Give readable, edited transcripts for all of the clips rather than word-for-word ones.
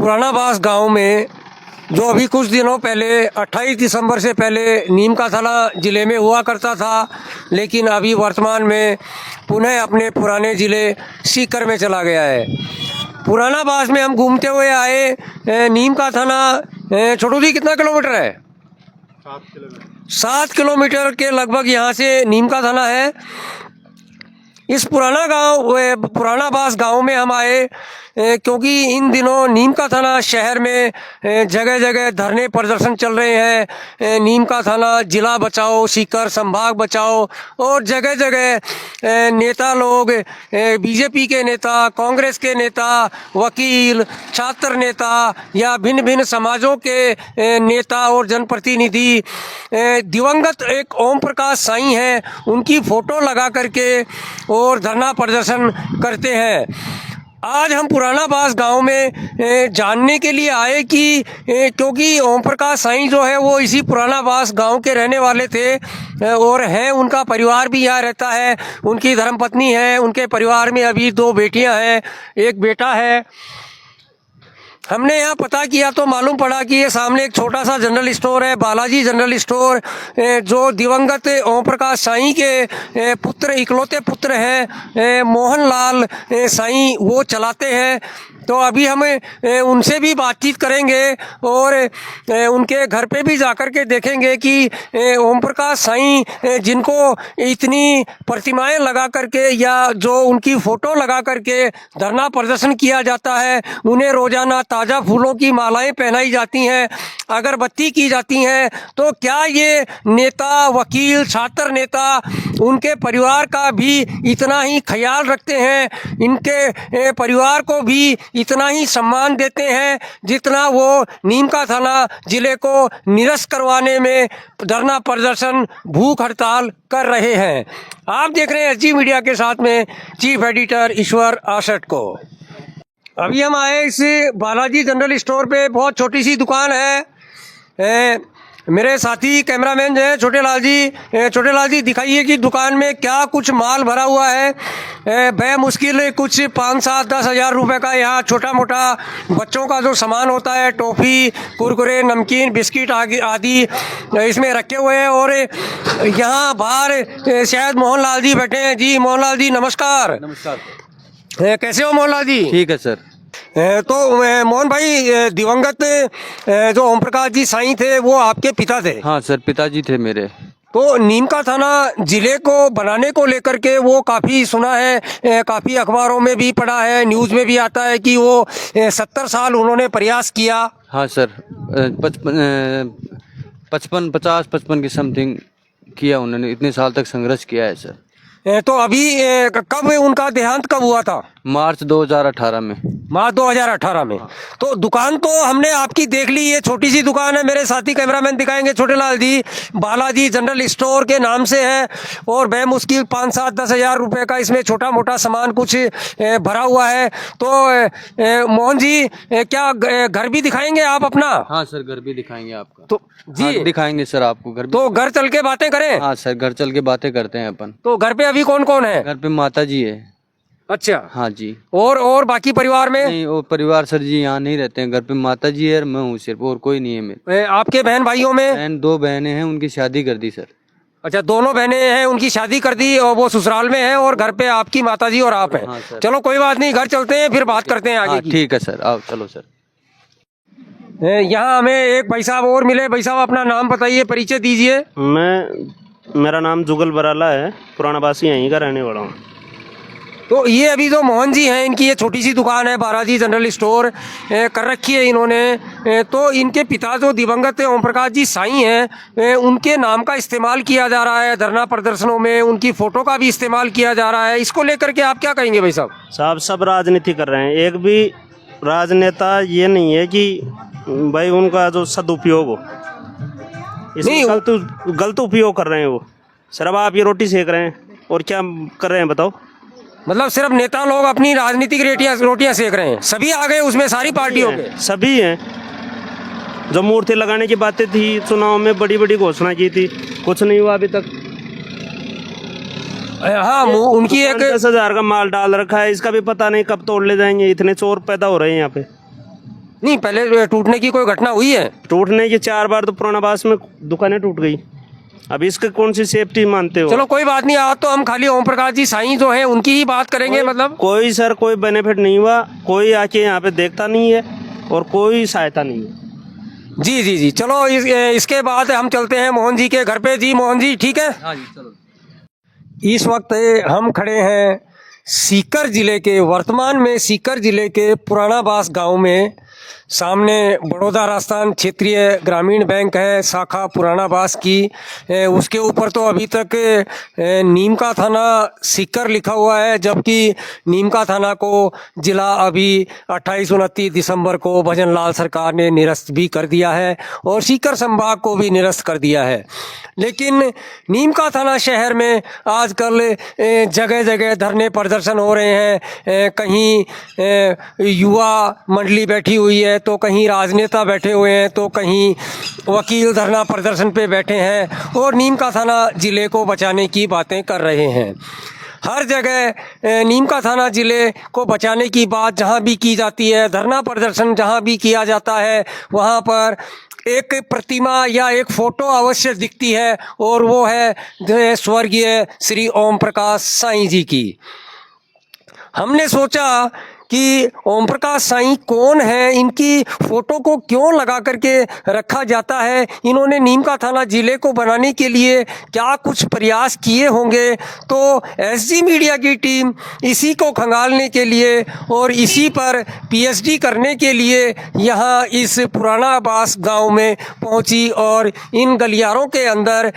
पुराना बास गांव में जो अभी कुछ दिनों पहले 28 दिसंबर से पहले नीम का थाना ज़िले में हुआ करता था, लेकिन अभी वर्तमान में पुनः अपने पुराने ज़िले सीकर में चला गया है। पुराना बास में हम घूमते हुए आए। नीम का थाना छोटू जी कितना किलोमीटर है? 7 किलोमीटर के लगभग यहाँ से नीम का थाना है। इस पुराना बास गांव में हम आए क्योंकि इन दिनों नीम का थाना शहर में जगह जगह धरने प्रदर्शन चल रहे हैं। नीम का थाना जिला बचाओ, सीकर संभाग बचाओ, और जगह जगह नेता लोग, बीजेपी के नेता, कांग्रेस के नेता, वकील, छात्र नेता या भिन्न भिन्न समाजों के नेता और जनप्रतिनिधि दिवंगत एक ओम प्रकाश साईं हैं, उनकी फ़ोटो लगा करके और धरना प्रदर्शन करते हैं। आज हम पुराना बास गांव में जानने के लिए आए कि क्योंकि ओम प्रकाश साईं जो है वो इसी पुराना बास गांव के रहने वाले थे और हैं, उनका परिवार भी यहाँ रहता है, उनकी धर्मपत्नी है, उनके परिवार में अभी 2 बेटियां हैं, एक बेटा है। हमने यहाँ पता किया तो मालूम पड़ा कि ये सामने एक छोटा सा जनरल स्टोर है, बालाजी जनरल स्टोर, जो दिवंगत ओम प्रकाश साईं के पुत्र, इकलौते पुत्र हैं मोहनलाल साईं, वो चलाते हैं। तो अभी हम उनसे भी बातचीत करेंगे और उनके घर पे भी जाकर के देखेंगे कि ओम प्रकाश साईं जिनको इतनी प्रतिमाएं लगा करके या जो उनकी फ़ोटो लगा करके धरना प्रदर्शन किया जाता है, उन्हें रोज़ाना ताज़ा फूलों की मालाएं पहनाई जाती हैं, अगरबत्ती की जाती हैं, तो क्या ये नेता, वकील, छात्र नेता उनके परिवार का भी इतना ही ख्याल रखते हैं, इनके परिवार को भी इतना ही सम्मान देते हैं जितना वो नीम का थाना जिले को निरस्त करवाने में धरना प्रदर्शन, भूख हड़ताल कर रहे हैं। आप देख रहे हैं एसजी मीडिया के साथ में चीफ एडिटर ईश्वर आशठ को। अभी हम आए इस बालाजी जनरल स्टोर पे, बहुत छोटी सी दुकान है। मेरे साथी कैमरामैन जो है छोटे लाल जी दिखाइए कि दुकान में क्या कुछ माल भरा हुआ है। बेमुश्किल कुछ 5-7-10 हज़ार रुपये का यहाँ छोटा मोटा बच्चों का जो सामान होता है, टॉफ़ी, कुरकुरे, नमकीन, बिस्किट आदि इसमें रखे हुए हैं। और यहाँ बाहर शायद मोहनलाल जी बैठे हैं। जी मोहनलाल जी नमस्कार। नमस्कार। कैसे हो मोहनलाल जी? ठीक है सर। तो मोहन भाई, दिवंगत जो ओम प्रकाश जी साईं थे वो आपके पिता थे? हाँ सर, पिताजी थे मेरे। तो नीम का थाना जिले को बनाने को लेकर के वो काफ़ी सुना है, काफ़ी अखबारों में भी पढ़ा है, न्यूज़ में भी आता है कि वो 70 साल उन्होंने प्रयास किया। हाँ सर, 55 की समथिंग किया उन्होंने, इतने साल तक संघर्ष किया है सर। तो अभी कब उनका देहांत कब हुआ था? मार्च 2018 में। मार्च 2018 में। तो दुकान तो हमने आपकी देख ली, ये छोटी सी दुकान है, मेरे साथी कैमरामैन दिखाएंगे छोटे लाल जी, बालाजी जनरल स्टोर के नाम से है और बेमुश्किल 5-7-10 हज़ार रुपये का इसमें छोटा मोटा सामान कुछ भरा हुआ है। तो मोहन जी, क्या घर भी दिखाएंगे आप अपना? हाँ सर, घर भी दिखाएंगे आपका। तो जी हाँ, दिखाएंगे सर आपको घर भी। तो घर चल के बातें करें? हाँ सर, घर चल के बातें करते हैं अपन। तो घर पे अभी कौन कौन है? घर पे माता जी है। अच्छा। हाँ जी। और बाकी परिवार में? नहीं, और परिवार सर जी यहाँ नहीं रहते हैं। घर पे माता जी है और मैं हूँ सिर्फ, और कोई नहीं है मेरे। आपके बहन भाइयों में? 2 बहनें हैं, उनकी शादी कर दी सर। अच्छा, दोनों बहनें हैं, उनकी शादी कर दी और वो ससुराल में है, और घर पे आपकी माताजी और आप हैं। हाँ, चलो कोई बात नहीं, घर चलते हैं, फिर बात करते हैं आगे की। ठीक है सर, आओ चलो सर। यहाँ हमें एक भाई साहब और मिले। भाई साहब अपना नाम बताइए, परिचय दीजिए। मेरा नाम जुगल बराला है, पुराना बासी यहीं का रहने वाला हूँ। तो ये अभी जो मोहन जी हैं, इनकी ये छोटी सी दुकान है, बालाजी जनरल स्टोर कर रखी है इन्होंने। तो इनके पिता जो दिवंगत ओम प्रकाश जी साईं हैं, उनके नाम का इस्तेमाल किया जा रहा है धरना प्रदर्शनों में, उनकी फ़ोटो का भी इस्तेमाल किया जा रहा है। इसको लेकर के आप क्या कहेंगे भाई साहब? सब राजनीति कर रहे हैं। एक भी राजनेता ये नहीं है कि भाई उनका जो सदुपयोग हो, इसमें गलत उपयोग कर रहे हैं वो। सर अब आप ये रोटी सेक रहे हैं और क्या कर रहे हैं बताओ? मतलब सिर्फ नेता लोग अपनी राजनीतिक रोटियां सेक रहे हैं? सभी आ गए उसमें, सारी पार्टियों के सभी हैं। जो मूर्ति लगाने की बातें थी चुनाव में, बड़ी बड़ी घोषणा की थी, कुछ नहीं हुआ अभी तक। हाँ, उनकी एक 10,000 का माल डाल रखा है, इसका भी पता नहीं कब तोड़ ले जाएंगे। इतने चोर पैदा हो रहे हैं यहाँ पे। नहीं, पहले टूटने की कोई घटना हुई है? टूटने की 4 बार तो पुरानावास में दुकानें टूट गई। अब इसके कौन सी सेफ्टी मानते हो? चलो कोई बात नहीं, आज तो हम खाली ओम प्रकाश जी साईं जो हैं उनकी ही बात करेंगे। मतलब कोई सर कोई बेनिफिट नहीं हुआ, कोई आके यहाँ पे देखता नहीं है और कोई सहायता नहीं है। जी जी जी, चलो इसके बाद हम चलते हैं मोहन जी के घर पे। जी मोहन जी, ठीक है? हाँ जी चलो। इस वक्त हम खड़े हैं सीकर जिले के, वर्तमान में सीकर जिले के पुराना बास गांव में। सामने बड़ौदा राजस्थान क्षेत्रीय ग्रामीण बैंक है, शाखा पुराना बास की। उसके ऊपर तो अभी तक नीमका थाना सीकर लिखा हुआ है, जबकि नीमका थाना को जिला अभी 28-29 दिसंबर को भजन लाल सरकार ने निरस्त भी कर दिया है और सीकर संभाग को भी निरस्त कर दिया है। लेकिन नीमका थाना शहर में आजकल जगह जगह धरने प्रदर्शन हो रहे हैं। कहीं युवा मंडली बैठी हुई है, तो कहीं राजनेता बैठे हुए हैं, तो कहीं वकील धरना प्रदर्शन पे बैठे हैं और नीमका थाना जिले को बचाने की बातें कर रहे हैं। हर जगह नीमका थाना जिले को बचाने की बात जहां भी की जाती है, धरना प्रदर्शन जहां भी किया जाता है, वहां पर एक प्रतिमा या एक फोटो अवश्य दिखती है और वो है स्वर्गीय श्री ओम प्रकाश साईं जी की। हमने सोचा कि ओम प्रकाश साईं कौन है, इनकी फ़ोटो को क्यों लगा करके रखा जाता है, इन्होंने नीमका थाना ज़िले को बनाने के लिए क्या कुछ प्रयास किए होंगे। तो एसजी मीडिया की टीम इसी को खंगालने के लिए और इसी पर पीएचडी करने के लिए यहाँ इस पुराना बास गांव में पहुँची और इन गलियारों के अंदर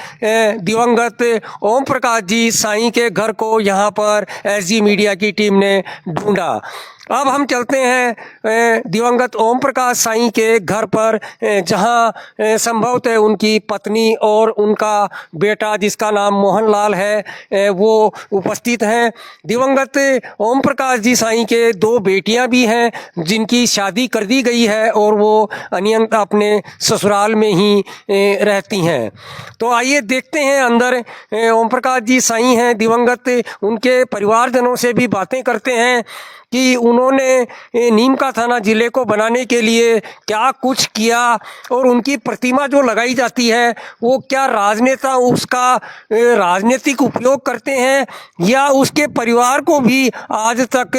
दिवंगत ओम प्रकाश जी साईं के घर को यहाँ पर एसजी मीडिया की टीम ने ढूंढा। अब हम चलते हैं दिवंगत ओम प्रकाश साईं के घर पर, जहां संभवतः उनकी पत्नी और उनका बेटा जिसका नाम मोहनलाल है वो उपस्थित हैं। दिवंगत ओम प्रकाश जी साईं के 2 बेटियां भी हैं जिनकी शादी कर दी गई है और वो अनियंत अपने ससुराल में ही रहती हैं। तो आइए देखते हैं अंदर ओम प्रकाश जी साईं हैं दिवंगत, उनके परिवारजनों से भी बातें करते हैं कि उन्होंने नीमका थाना ज़िले को बनाने के लिए क्या कुछ किया और उनकी प्रतिमा जो लगाई जाती है वो क्या राजनेता उसका राजनीतिक उपयोग करते हैं या उसके परिवार को भी आज तक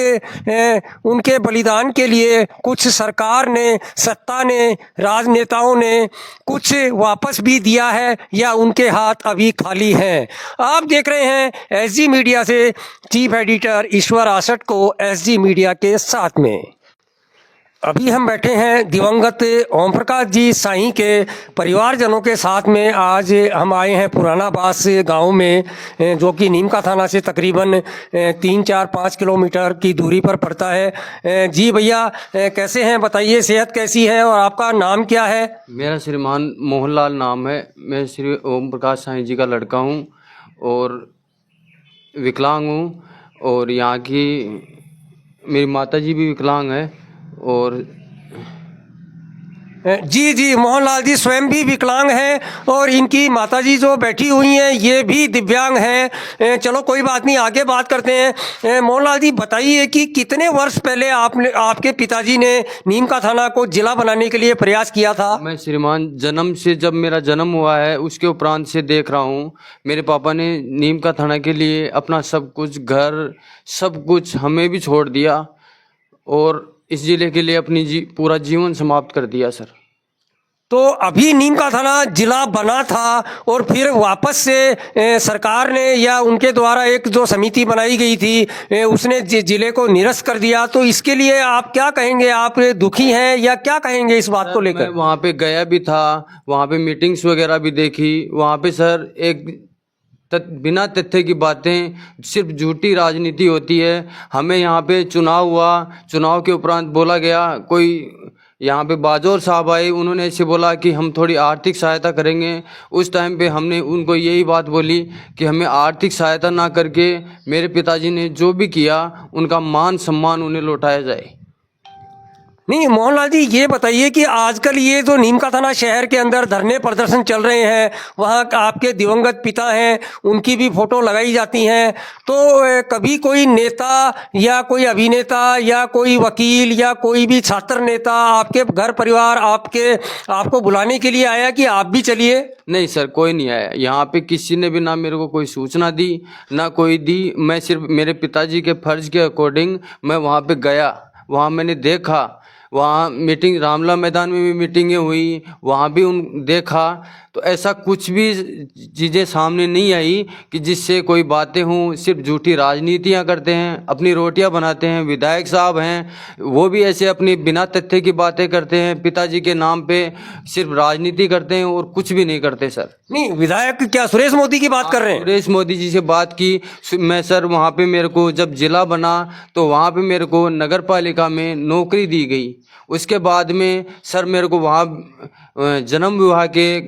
उनके बलिदान के लिए कुछ सरकार ने, सत्ता ने, राजनेताओं ने कुछ वापस भी दिया है या उनके हाथ अभी खाली हैं। आप देख रहे हैं एसजी मीडिया से चीफ एडिटर ईश्वर आसट को एसजी मीडिया के साथ में। अभी हम बैठे हैं दिवंगत ओम प्रकाश जी साईं के परिवारजनों के साथ में। आज हम आए हैं पुराना बास गांव में, जो कि नीमका थाना से तकरीबन 3-4-5 किलोमीटर की दूरी पर पड़ता है। जी भैया कैसे हैं, बताइए, सेहत कैसी है और आपका नाम क्या है? मेरा श्रीमान मोहनलाल नाम है। मैं श्री ओम प्रकाश साईं जी का लड़का हूँ और विकलांग हूँ और यहाँ की मेरी माता जी भी विकलांग है। और जी जी, मोहनलाल जी स्वयं भी विकलांग हैं और इनकी माताजी जो बैठी हुई हैं ये भी दिव्यांग हैं। चलो कोई बात नहीं, आगे बात करते हैं। मोहनलाल जी बताइए कि कितने वर्ष पहले आपके पिताजी ने नीमका थाना को जिला बनाने के लिए प्रयास किया था? मैं श्रीमान जन्म से, जब मेरा जन्म हुआ है उसके उपरांत से देख रहा हूँ, मेरे पापा ने नीमका थाना के लिए अपना सब कुछ, घर सब कुछ हमें भी छोड़ दिया और इस जिले के लिए अपनी पूरा जीवन समाप्त कर दिया सर। तो अभी नीमका थाना जिला बना था और फिर वापस से सरकार ने या उनके द्वारा एक जो समिति बनाई गई थी उसने जिले को निरस्त कर दिया। तो इसके लिए आप क्या कहेंगे, आप दुखी हैं या क्या कहेंगे इस बात को लेकर? मैं वहाँ पे गया भी था, वहाँ पे मीटिंग्स वगैरह भी देखी। वहाँ पे सर एक बिना तथ्य की बातें, सिर्फ झूठी राजनीति होती है। हमें यहाँ पे चुनाव हुआ, चुनाव के उपरांत बोला गया, कोई यहाँ पे बाजौर साहब आए, उन्होंने ऐसे बोला कि हम थोड़ी आर्थिक सहायता करेंगे। उस टाइम पे हमने उनको यही बात बोली कि हमें आर्थिक सहायता ना करके मेरे पिताजी ने जो भी किया उनका मान सम्मान उन्हें लौटाया जाए। नहीं मोहनलाल जी, ये बताइए कि आजकल ये जो नीमका थाना शहर के अंदर धरने प्रदर्शन चल रहे हैं, वहाँ आपके दिवंगत पिता हैं, उनकी भी फोटो लगाई जाती हैं, तो कभी कोई नेता या कोई अभिनेता या कोई वकील या कोई भी छात्र नेता आपके घर परिवार आपको बुलाने के लिए आया कि आप भी चलिए? नहीं सर, कोई नहीं आया यहाँ पे, किसी ने भी ना मेरे को कोई सूचना दी ना कोई दी। मैं सिर्फ मेरे पिताजी के फर्ज के अकॉर्डिंग मैं वहाँ पे गया, वहाँ मैंने देखा, वहाँ मीटिंग रामला मैदान में भी मीटिंगें हुई, वहाँ भी देखा, तो ऐसा कुछ भी चीज़ें सामने नहीं आई कि जिससे कोई बातें हों। सिर्फ झूठी राजनीतियाँ करते हैं, अपनी रोटियाँ बनाते हैं। विधायक साहब हैं वो भी ऐसे अपनी बिना तथ्य की बातें करते हैं, पिताजी के नाम पे सिर्फ राजनीति करते हैं और कुछ भी नहीं करते सर। नहीं, विधायक क्या सुरेश मोदी की बात कर रहे हैं? सुरेश मोदी जी से बात की मैं सर। वहाँ पे मेरे को जब जिला बना तो वहाँ पे मेरे को नगर पालिका में नौकरी दी गई। उसके बाद में सर मेरे को वहाँ जन्म विवाह के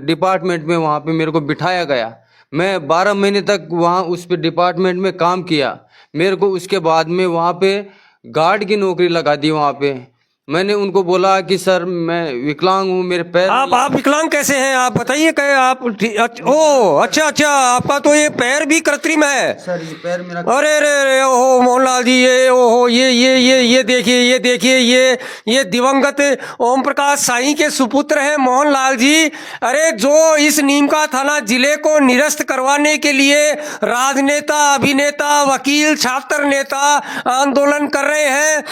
डिपार्टमेंट में वहाँ पे मेरे को बिठाया गया। मैं 12 महीने तक वहाँ उस पे डिपार्टमेंट में काम किया। मेरे को उसके बाद में वहाँ पे गार्ड की नौकरी लगा दी। वहाँ पे मैंने उनको बोला कि सर मैं विकलांग हूँ, मेरे पैर। आप विकलांग कैसे हैं? आप बताइए। कहे आप ओ अच्छा, आपका तो ये पैर भी कृत्रिम है सर, ये पैर मेरा। अरे ओहो मोहनलाल जी, ये ओहो ये देखिए ये दिवंगत ओम प्रकाश साईं के सुपुत्र हैं मोहनलाल जी। अरे जो इस नीमका थाना जिले को निरस्त करवाने के लिए राजनेता, अभिनेता, वकील, छात्र नेता आंदोलन कर रहे हैं,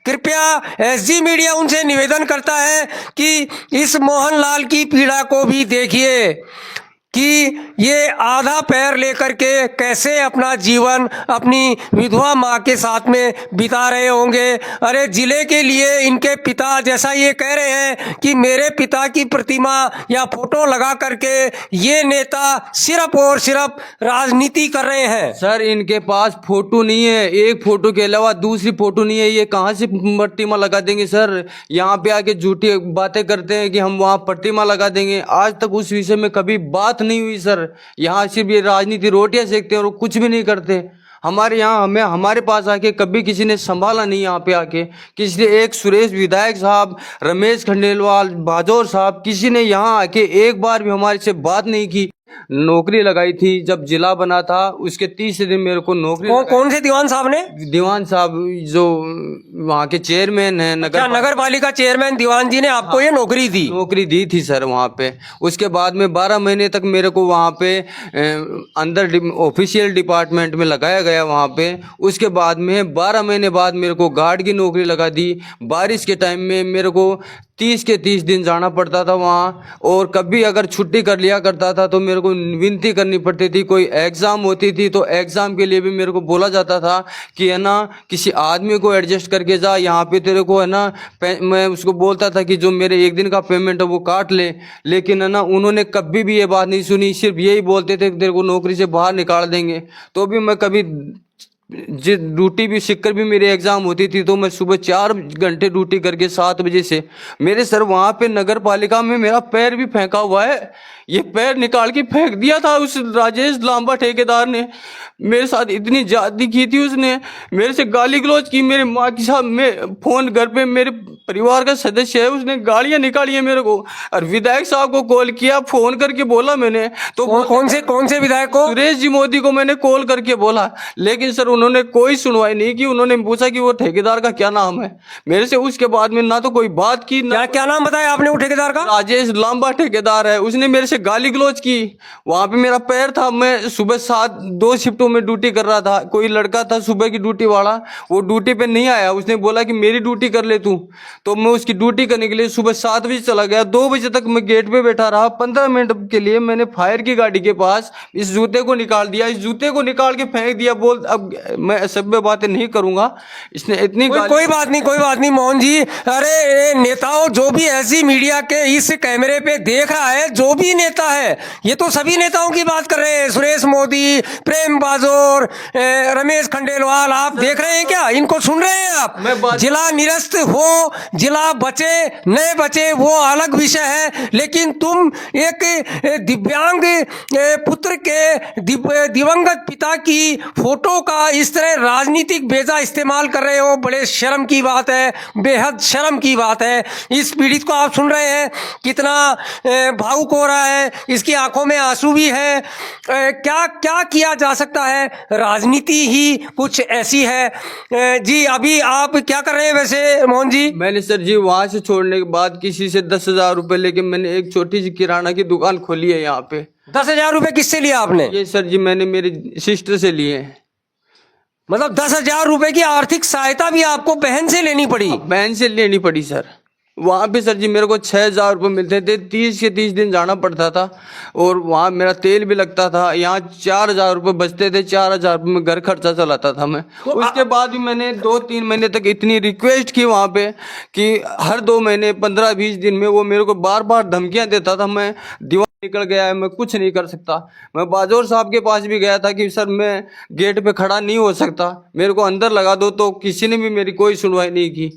कृपया एसजी मीडिया उनसे निवेदन करता है कि इस मोहनलाल की पीड़ा को भी देखिए कि ये आधा पैर लेकर के कैसे अपना जीवन अपनी विधवा माँ के साथ में बिता रहे होंगे। अरे जिले के लिए इनके पिता, जैसा ये कह रहे हैं कि मेरे पिता की प्रतिमा या फोटो लगा करके ये नेता सिर्फ और सिर्फ राजनीति कर रहे हैं। सर इनके पास फोटो नहीं है, एक फोटो के अलावा दूसरी फोटो नहीं है। ये कहाँ से प्रतिमा लगा देंगे सर? यहाँ पे आके झूठी बातें करते हैं कि हम वहाँ प्रतिमा लगा देंगे। आज तक उस विषय में कभी बात नहीं हुई सर। यहाँ सिर्फ ये राजनीति रोटियां सेकते हैं और कुछ भी नहीं करते। हमारे यहाँ हमारे पास आके कभी किसी ने संभाला नहीं। यहाँ पे आके किसी ने, एक सुरेश विधायक साहब, रमेश खंडेलवाल, बाजौर साहब, किसी ने यहाँ आके एक बार भी हमारे से बात नहीं की। नौकरी लगाई थी जब जिला बना था, उसके 30 दिन मेरे को नौकरी। कौन से दीवान साहब ने? दीवान साहब जो वहाँ के चेयरमैन है, नगर पालिका चेयरमैन दीवान जी ने आपको ये नौकरी दी थी सर वहाँ पे। उसके बाद में 12 महीने तक मेरे को वहाँ पे अंदर ऑफिशियल डिपार्टमेंट में लगाया गया वहाँ पे। उसके बाद में 12 महीने बाद मेरे को गार्ड की नौकरी लगा दी। बारिश के टाइम में मेरे को 30 के 30 दिन जाना पड़ता था वहाँ, और कभी अगर छुट्टी कर लिया करता था तो मेरे को विनती करनी पड़ती थी। कोई एग्ज़ाम होती थी तो एग्ज़ाम के लिए भी मेरे को बोला जाता था कि है ना किसी आदमी को एडजस्ट करके जा, यहाँ पे तेरे को है ना। मैं उसको बोलता था कि जो मेरे एक दिन का पेमेंट है वो काट ले, लेकिन है ना उन्होंने कभी भी ये बात नहीं सुनी। सिर्फ यही बोलते थे कि तेरे को नौकरी से बाहर निकाल देंगे। तो भी मैं कभी ड्यूटी भी सीख कर भी मेरी एग्ज़ाम होती थी तो मैं सुबह 4 घंटे ड्यूटी करके 7 बजे से मेरे सर वहाँ पे नगर पालिका में मेरा पैर भी फेंका हुआ है। ये पैर निकाल के फेंक दिया था उस राजेश लांबा ठेकेदार ने। मेरे साथ इतनी ज्यादती की थी उसने, मेरे से गाली गलौज की। मेरे माँ के साथ में फ़ोन घर पे मेरे परिवार का सदस्य है, उसने गालियाँ निकाली है मेरे को। और विधायक साहब को कॉल किया, फ़ोन करके बोला मैंने तो कौन से विधायक को? सुरेश जी मोदी को मैंने कॉल करके बोला, लेकिन सर उन्होंने कोई सुनवाई नहीं की। उन्होंने पूछा कि वो ठेकेदार का क्या नाम है मेरे से। उसके बाद में ना तो कोई बात की ना। क्या नाम बताया आपने वो ठेकेदार का? राजेश लांबा ठेकेदार है। उसने मेरे से गाली गलौज की। वहाँ पे मेरा पैर था, मैं सुबह 2 शिफ्टों में ड्यूटी कर रहा था। कोई लड़का था सुबह की ड्यूटी वाला, वो ड्यूटी पे नहीं आया। उसने बोला कि मेरी ड्यूटी कर ले तू, तो मैं उसकी ड्यूटी करने के लिए सुबह 7 बजे चला गया। 2 बजे तक मैं गेट पे बैठा रहा। 15 मिनट के लिए मैंने फायर की गाड़ी के पास इस जूते को निकाल दिया, इस जूते को निकाल के फेंक दिया। बोल अब मैं सभ्य बातें नहीं करूंगा। इसने इतनी कोई बात नहीं मोहन जी। अरे नेताओं, जो भी ऐसी मीडिया के इस कैमरे पे देख रहा है, जो भी नेता है, ये तो सभी नेताओं की बात कर रहे हैं, सुरेश मोदी, प्रेम बाजोर, रमेश खंडेलवाल, आप देख रहे हैं क्या? इनको सुन रहे हैं आप? जिला निरस्त हो, जिला बचे न बचे वो अलग विषय है, लेकिन तुम एक दिव्यांग पुत्र के दिवंगत पिता की फोटो का इस तरह राजनीतिक बेजा इस्तेमाल कर रहे हो, बड़े शर्म की बात है, बेहद शर्म की बात है। इस पीड़ित को आप सुन रहे हैं कितना भावुक हो रहा है, इसकी आंखों में आंसू भी है। क्या क्या किया जा सकता है, राजनीति ही कुछ ऐसी है। जी अभी आप क्या कर रहे हैं वैसे मोहन जी? मैंने सर जी वहाँ से छोड़ने के बाद किसी से 10,000 रुपये लेके मैंने एक छोटी सी किराना की दुकान खोली है यहाँ पे। 10,000 रुपये किससे लिया आपने? ये सर जी मैंने मेरी सिस्टर से लिए हैं। मतलब 10,000 रुपये की आर्थिक सहायता भी आपको बहन से लेनी पड़ी? बहन से लेनी पड़ी सर। वहाँ पे सर जी मेरे को 6,000 रुपये मिलते थे, 30 के 30 दिन जाना पड़ता था और वहाँ मेरा तेल भी लगता था। यहाँ 4,000 रुपये बचते थे, 4,000 रुपये में घर खर्चा चलाता था मैं। तो उसके बाद भी मैंने 2-3 महीने तक इतनी रिक्वेस्ट की वहाँ पे कि हर 2 महीने 15-20 दिन में वो मेरे को बार बार धमकियाँ देता था। मैं दीवार निकल गया है, मैं कुछ नहीं कर सकता। मैं बाजोर साहब के पास भी गया था कि सर मैं गेट पे खड़ा नहीं हो सकता, मेरे को अंदर लगा दो, तो किसी ने भी मेरी कोई सुनवाई नहीं की।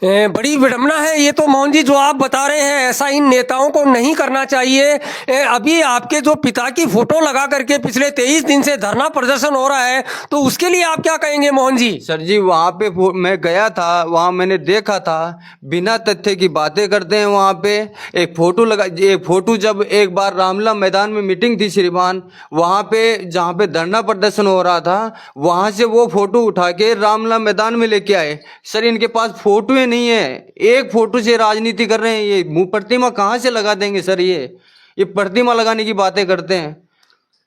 बड़ी विडम्बना है ये तो मोहन जी जो आप बता रहे हैं, ऐसा इन नेताओं को नहीं करना चाहिए। अभी आपके जो पिता की फोटो लगा करके पिछले 23 दिन से धरना प्रदर्शन हो रहा है, तो उसके लिए आप क्या कहेंगे मोहन जी? सर जी वहाँ पे मैं गया था, वहाँ मैंने देखा था बिना तथ्य की बातें करते हैं। वहाँ पे एक फोटो जब एक बार रामला मैदान में मीटिंग थी श्रीमान, वहाँ पे जहाँ पे धरना प्रदर्शन हो रहा था, वहाँ से वो फोटो उठा के रामला मैदान में लेके आए। सर इनके पास फोटो नहीं है, एक फोटो से राजनीति कर रहे हैं। ये मुंह प्रतिमा कहाँ से लगा देंगे सर? ये प्रतिमा लगाने की बातें करते हैं।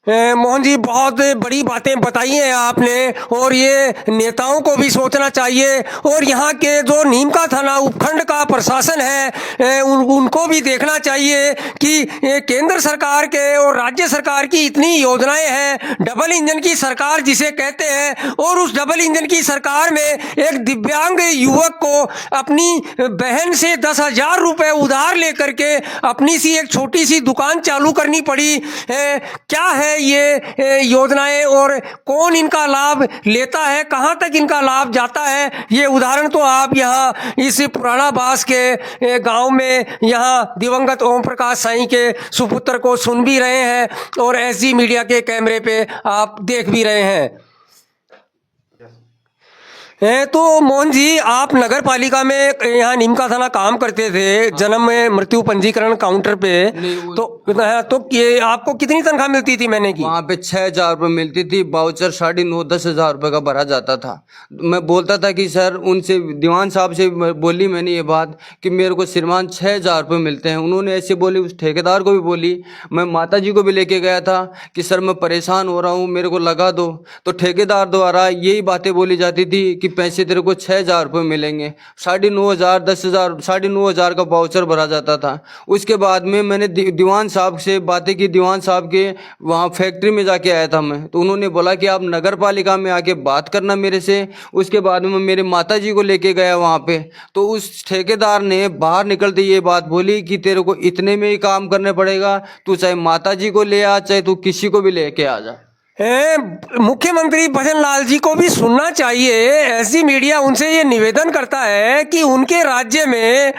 मोहन जी बहुत बड़ी बातें बताई हैं आपने, और ये नेताओं को भी सोचना चाहिए, और यहाँ के जो नीमका थाना उपखंड का प्रशासन है उनको भी देखना चाहिए कि केंद्र सरकार के और राज्य सरकार की इतनी योजनाएं हैं, डबल इंजन की सरकार जिसे कहते हैं, और उस डबल इंजन की सरकार में एक दिव्यांग युवक को अपनी बहन से 10,000 रुपये उधार लेकर के अपनी सी एक छोटी सी दुकान चालू करनी पड़ी। क्या है ये योजनाएं और कौन इनका लाभ लेता है, कहां तक इनका लाभ जाता है? ये उदाहरण तो आप यहाँ इस पुराना बास के गांव में यहाँ दिवंगत ओम प्रकाश साईं के सुपुत्र को सुन भी रहे हैं, और एसजी मीडिया के कैमरे पे आप देख भी रहे हैं। तो मोहन जी आप नगर पालिका में यहाँ नीमका थाना काम करते थे, जन्म मृत्यु पंजीकरण काउंटर पे, तो ये आपको कितनी तनख्वाह मिलती थी महीने की? वहाँ पे 6,000 रुपये मिलती थी, बाउचर 9,500-10,000 रुपये का भरा जाता था। मैं बोलता था कि सर उनसे दीवान साहब से बोली मैंने ये बात कि मेरे को श्रीमान 6,000 रुपये मिलते हैं। उन्होंने ऐसे बोली, उस ठेकेदार को भी बोली, मैं माता जी को भी लेके गया था कि सर मैं परेशान हो रहा हूँ, मेरे को लगा दो। तो ठेकेदार द्वारा यही बातें बोली जाती थी कि पैसे तेरे को 6,000 रुपये मिलेंगे। 9,500, 10,000, 9,500 का बाउचर भरा जाता था। उसके बाद में मैंने दीवान साहब से बातें की, दीवान साहब के वहाँ फैक्ट्री में जाके आया था मैं, तो उन्होंने बोला कि आप नगर पालिका में आके बात करना मेरे से। उसके बाद में मेरे माता जी को लेके गया वहाँ पे, तो उस ठेकेदार ने बाहर निकलते ये बात बोली कि तेरे को इतने में ही काम करने पड़ेगा, तू चाहे माता जी को ले आ, चाहे तू किसी को भी लेके आ जा। मुख्यमंत्री भजन लाल जी को भी सुनना चाहिए। ऐसी मीडिया उनसे ये निवेदन करता है कि उनके राज्य में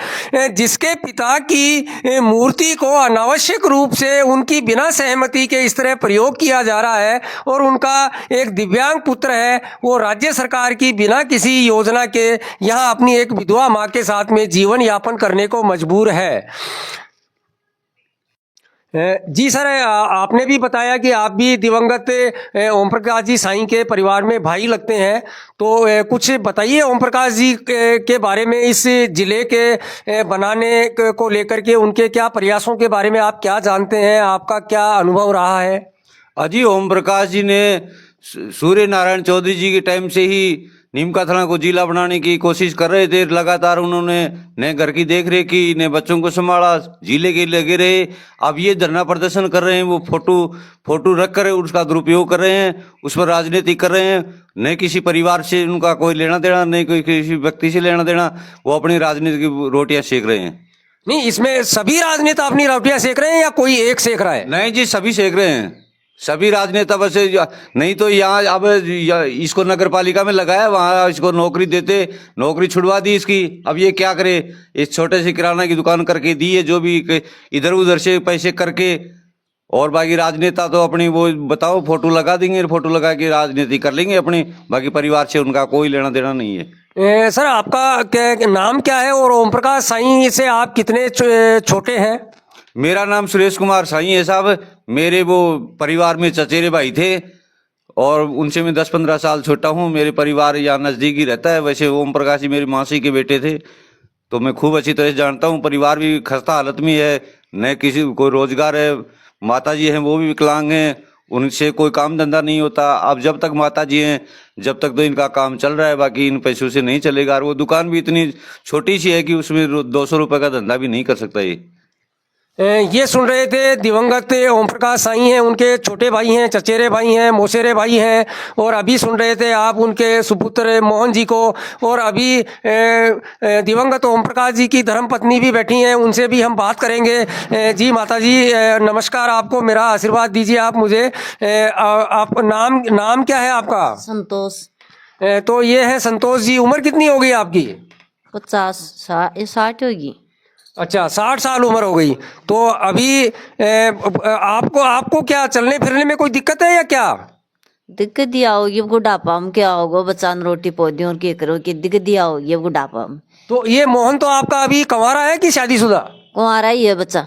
जिसके पिता की मूर्ति को अनावश्यक रूप से उनकी बिना सहमति के इस तरह प्रयोग किया जा रहा है, और उनका एक दिव्यांग पुत्र है, वो राज्य सरकार की बिना किसी योजना के यहाँ अपनी एक विधवा माँ के साथ में जीवन यापन करने को मजबूर है। जी सर, आपने भी बताया कि आप भी दिवंगत ओम प्रकाश जी साईं के परिवार में भाई लगते हैं, तो कुछ बताइए ओम प्रकाश जी के बारे में, इस जिले के बनाने को लेकर के उनके क्या प्रयासों के बारे में आप क्या जानते हैं, आपका क्या अनुभव रहा है? अजी ओम प्रकाश जी ने सूर्य नारायण चौधरी जी के टाइम से ही नीमका थाना को जिला बनाने की कोशिश कर रहे थे। लगातार उन्होंने नए घर की देख रेख की, नए बच्चों को संभाला, जिले के लगे रहे। अब ये धरना प्रदर्शन कर रहे हैं, वो फोटो रख कर उसका दुरुपयोग कर रहे हैं, उस पर राजनीति कर रहे हैं। न किसी परिवार से उनका कोई लेना देना, नहीं कोई किसी व्यक्ति से लेना देना, वो अपनी राजनीति की रोटियां सेक रहे हैं। नहीं, इसमें सभी राजनेता अपनी रोटियां सेक रहे हैं या कोई एक सेक रहा है? नहीं जी, सभी सेक रहे हैं, सभी राजनेता। बस नहीं तो यहाँ अब इसको नगर पालिका में लगाया, वहाँ इसको नौकरी देते, नौकरी छुड़वा दी इसकी। अब ये क्या करे, इस छोटे से किराना की दुकान करके दी है, जो भी इधर उधर से पैसे करके। और बाकी राजनेता तो अपनी वो बताओ फोटो लगा देंगे, फोटो लगा के राजनीति कर लेंगे अपनी, बाकी परिवार से उनका कोई लेना देना नहीं है। सर, आपका क्या नाम क्या है और ओम प्रकाश साईं से आप कितने छोटे हैं? मेरा नाम सुरेश कुमार साईं है साहब। मेरे वो परिवार में चचेरे भाई थे और उनसे मैं 10-15 साल छोटा हूँ। मेरे परिवार यहाँ नज़दीक ही रहता है। वैसे ओम प्रकाश जी मेरी मासी के बेटे थे, तो मैं खूब अच्छी तरह से जानता हूँ। परिवार भी खस्ता हालत में है, न किसी को रोजगार है। माता जी हैं वो भी विकलांग हैं, उनसे कोई काम धंधा नहीं होता। अब जब तक माता जी हैं जब तक तो इनका काम चल रहा है, बाकी इन पैसों से नहीं चलेगा। और वो दुकान भी इतनी छोटी सी है कि उसमें 200 रुपये का धंधा भी नहीं कर सकता ये। ये सुन रहे थे दिवंगत ओम प्रकाश साईं हैं, उनके छोटे भाई हैं, चचेरे भाई हैं, मौसेरे भाई हैं। और अभी सुन रहे थे आप उनके सुपुत्र मोहन जी को। और अभी दिवंगत ओम प्रकाश जी की धर्मपत्नी भी बैठी हैं, उनसे भी हम बात करेंगे। जी माता जी, नमस्कार आपको, मेरा आशीर्वाद दीजिए आप मुझे। आप नाम क्या है आपका? संतोष। तो ये है संतोष जी। उम्र कितनी हो गई आपकी? 60 होगी। अच्छा, 60 साल उम्र हो गई। तो अभी आपको क्या चलने फिरने में कोई दिक्कत है या क्या? दिक्कत दिया होगी बुढ़ापा में, क्या होगा, बच्चा ने रोटी पौधी और क्या करो, कि दिक्कत दिया होगी बुढ़ापा में। तो ये मोहन तो आपका अभी कंवारा है कि शादीशुदा? कुंवारा ही है बच्चा।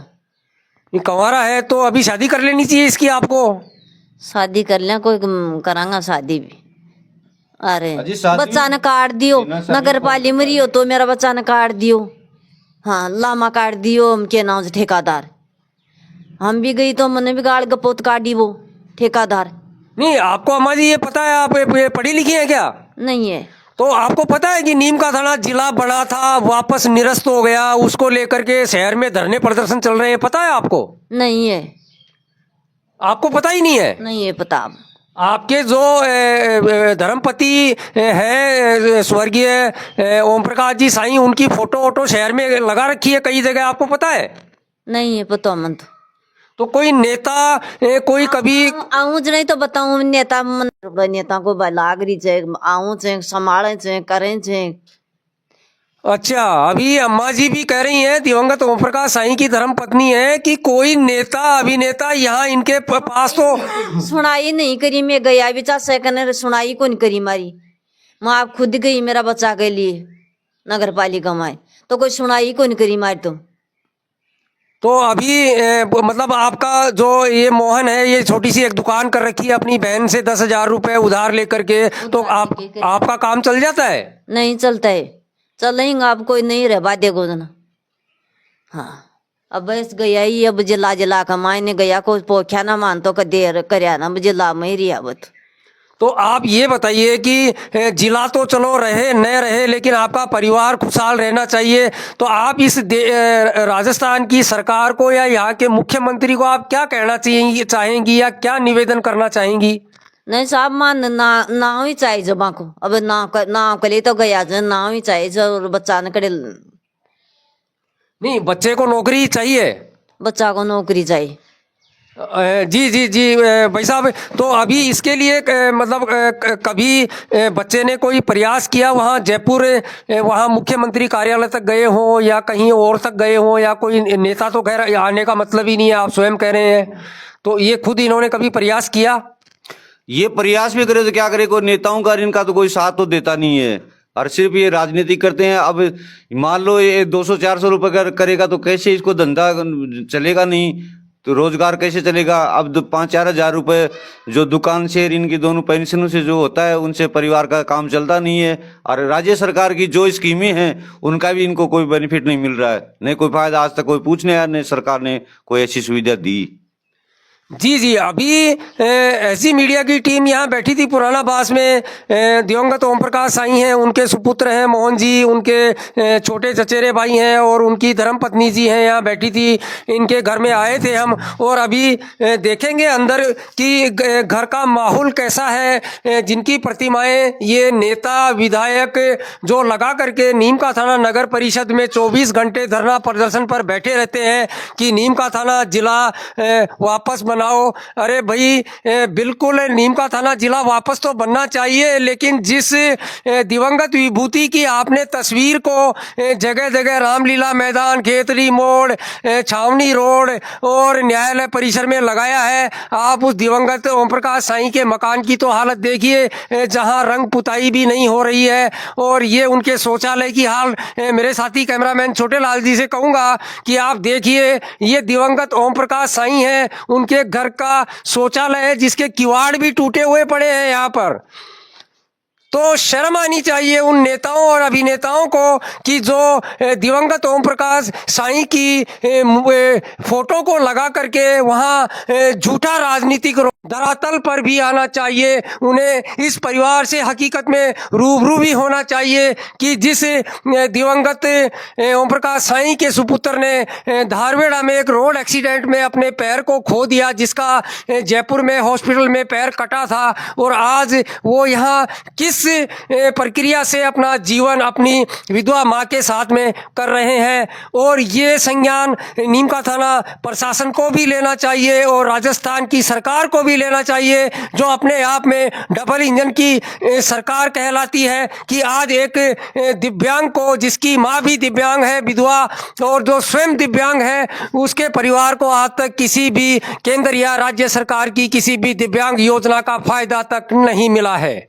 ये कंवारा है तो अभी शादी कर लेनी चाहिए इसकी आपको। शादी कर लिया, कोई करांगा शादी भी। अरे अजी शादी बच्चा ने काट दियो, नगर पालिका में रही हो तो मेरा बच्चा ने काट दियो। हाँ, लामा काट दियो के नाम से ठेकादार। हम भी गई तो मैंने भी गाड़ गपोत काटी वो ठेकादार। नहीं, आपको अम्मा जी ये पता है, आप पढ़ी लिखी हैं क्या? नहीं है। तो आपको पता है कि नीम का थाना जिला बना था, वापस निरस्त हो गया, उसको लेकर के शहर में धरने प्रदर्शन चल रहे हैं, पता है आपको? नहीं है। आपको पता ही नहीं है? नहीं है पता। आपके जो धर्मपति हैं स्वर्गीय ओम प्रकाश जी साईं, उनकी फोटो वोटो शहर में लगा रखी है कई जगह, आपको पता है? नहीं है पता मन तो कोई नेता कोई कभी आऊँ नहीं तो बताऊँ, नेता को लागरी चे आऊँ चे संभाले चे करें चे। अच्छा, अभी अम्मा जी भी कह रही हैं, दिवंगत ओम प्रकाश साईं की धर्मपत्नी है, कि कोई नेता अभिनेता यहाँ इनके पास तो सुनाई नहीं करी। मैं गया भी चाहे करने सुनाई को नहीं करी मारी। मैं आप खुद गई मेरा बच्चा के लिए नगर पालिका में, तो कोई सुनाई को नहीं करी मारी। तो अभी मतलब आपका जो ये मोहन है, ये छोटी सी एक दुकान कर रखी है अपनी बहन से 10,000 रुपए उधार लेकर के, तो आपका काम चल जाता है? नहीं चलता है। चलेंगे आप कोई नहीं रह बादे को ना। हाँ, अब बस गया ही, अब जिला का मायने गया को पोख्या ना मान तो देर करया ना जिला में ही आवत। तो आप ये बताइए कि जिला तो चलो रहे न रहे, लेकिन आपका परिवार खुशहाल रहना चाहिए। तो आप इस राजस्थान की सरकार को या यहाँ के मुख्यमंत्री को आप क्या कहना चाहेंगी या क्या निवेदन करना चाहेंगी? नहीं साहब, मान नाव ही चाहिए जब को। अब नाव के लिए तो गया जो नाव ही चाहिए जो बच्चा ने करे। नहीं, बच्चे को नौकरी चाहिए, बच्चा को नौकरी चाहिए। जी जी जी भाई साहब, तो अभी इसके लिए मतलब कभी बच्चे ने कोई प्रयास किया वहाँ जयपुर, वहाँ मुख्यमंत्री कार्यालय तक गए हों या कहीं और तक गए हों, या कोई नेता तो खैर आने का मतलब ही नहीं है, आप स्वयं कह रहे हैं, तो ये खुद इन्होंने कभी प्रयास किया? ये प्रयास भी करे तो क्या करे, कोई नेताओं का इनका तो कोई साथ तो देता नहीं है, और सिर्फ ये राजनीति करते हैं। अब मान लो ये 200-400 रुपये करेगा तो कैसे इसको धंधा चलेगा, नहीं तो रोजगार कैसे चलेगा। अब 5-4 हज़ार रुपये जो दुकान से इनकी दोनों पेंशनों से जो होता है, उनसे परिवार का काम चलता नहीं है। और राज्य सरकार की जो स्कीमें हैं उनका भी इनको कोई बेनिफिट नहीं मिल रहा है, नहीं कोई फायदा आज तक कोई पूछने आया, नहीं सरकार ने कोई ऐसी सुविधा दी। जी जी, अभी ऐसी मीडिया की टीम यहाँ बैठी थी पुराना बास में। दिवंगत ओम प्रकाश साईं हैं, उनके सुपुत्र हैं मोहन जी, उनके छोटे चचेरे भाई हैं और उनकी धर्म पत्नी जी हैं, यहाँ बैठी थी। इनके घर में आए थे हम, और अभी देखेंगे अंदर कि घर का माहौल कैसा है। जिनकी प्रतिमाएं ये नेता विधायक जो लगा करके नीम का थाना नगर परिषद में 24 घंटे धरना प्रदर्शन पर बैठे रहते हैं कि नीम का थाना जिला वापस बनाओ। अरे भाई, बिल्कुल नीम का थाना जिला वापस तो बनना चाहिए, लेकिन जिस दिवंगत विभूति की आपने तस्वीर को जगह जगह रामलीला मैदान, खेतरी मोड़, छावनी रोड और न्यायालय परिसर में लगाया है, आप उस दिवंगत ओम प्रकाश साईं के मकान की तो हालत देखिए, जहां रंग पुताई भी नहीं हो रही है। और ये उनके शौचालय की हाल, मेरे साथी कैमरामैन छोटे लाल जी से कहूंगा कि आप देखिए, ये दिवंगत ओम प्रकाश साईं हैं, उनके घर का शौचालय है जिसके किवाड़ भी टूटे हुए पड़े हैं यहाँ पर। तो शर्म आनी चाहिए उन नेताओं और अभिनेताओं को कि जो दिवंगत ओम प्रकाश साईं की फोटो को लगा करके वहाँ झूठा राजनीतिक धरातल पर भी आना चाहिए। उन्हें इस परिवार से हकीकत में रूबरू भी होना चाहिए कि जिस दिवंगत ओम प्रकाश साईं के सुपुत्र ने धारवेड़ा में एक रोड एक्सीडेंट में अपने पैर को खो दिया, जिसका जयपुर में हॉस्पिटल में पैर कटा था, और आज वो यहाँ किस प्रक्रिया से अपना जीवन अपनी विधवा माँ के साथ में कर रहे हैं। और ये संज्ञान नीम का थाना प्रशासन को भी लेना चाहिए और राजस्थान की सरकार को भी लेना चाहिए, जो अपने आप में डबल इंजन की सरकार कहलाती है, कि आज एक दिव्यांग को, जिसकी माँ भी दिव्यांग है विधवा और जो स्वयं दिव्यांग है, उसके परिवार को आज तक किसी भी केंद्र या राज्य सरकार की किसी भी दिव्यांग योजना का फायदा तक नहीं मिला है।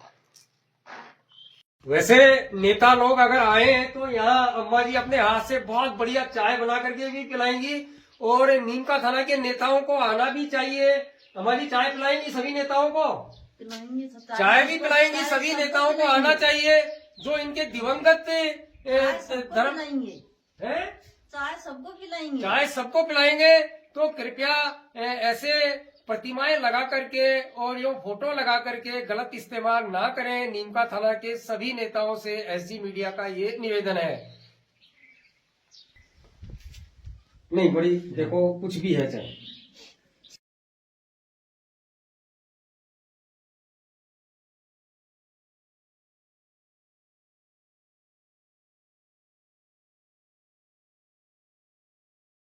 वैसे नेता लोग अगर आए हैं तो यहाँ अम्मा जी अपने हाथ से बहुत बढ़िया चाय बना करके भी पिलाएंगी, और नीम का थाना के नेताओं को आना भी चाहिए। अम्मा जी चाय पिलाएंगी सभी नेताओं को, चाय भी पिलाएंगी सभी नेताओं को, आना चाहिए। जो इनके दिवंगत धर्म है, चाय सबको पिलाएंगे, चाय सबको पिलाएंगे। तो कृपया ऐसे प्रतिमाएं लगा करके और ये फोटो लगा करके गलत इस्तेमाल ना करें। नीम का थाना के सभी नेताओं से ऐसी मीडिया का ये निवेदन है। नहीं बड़ी देखो, कुछ भी है चाहे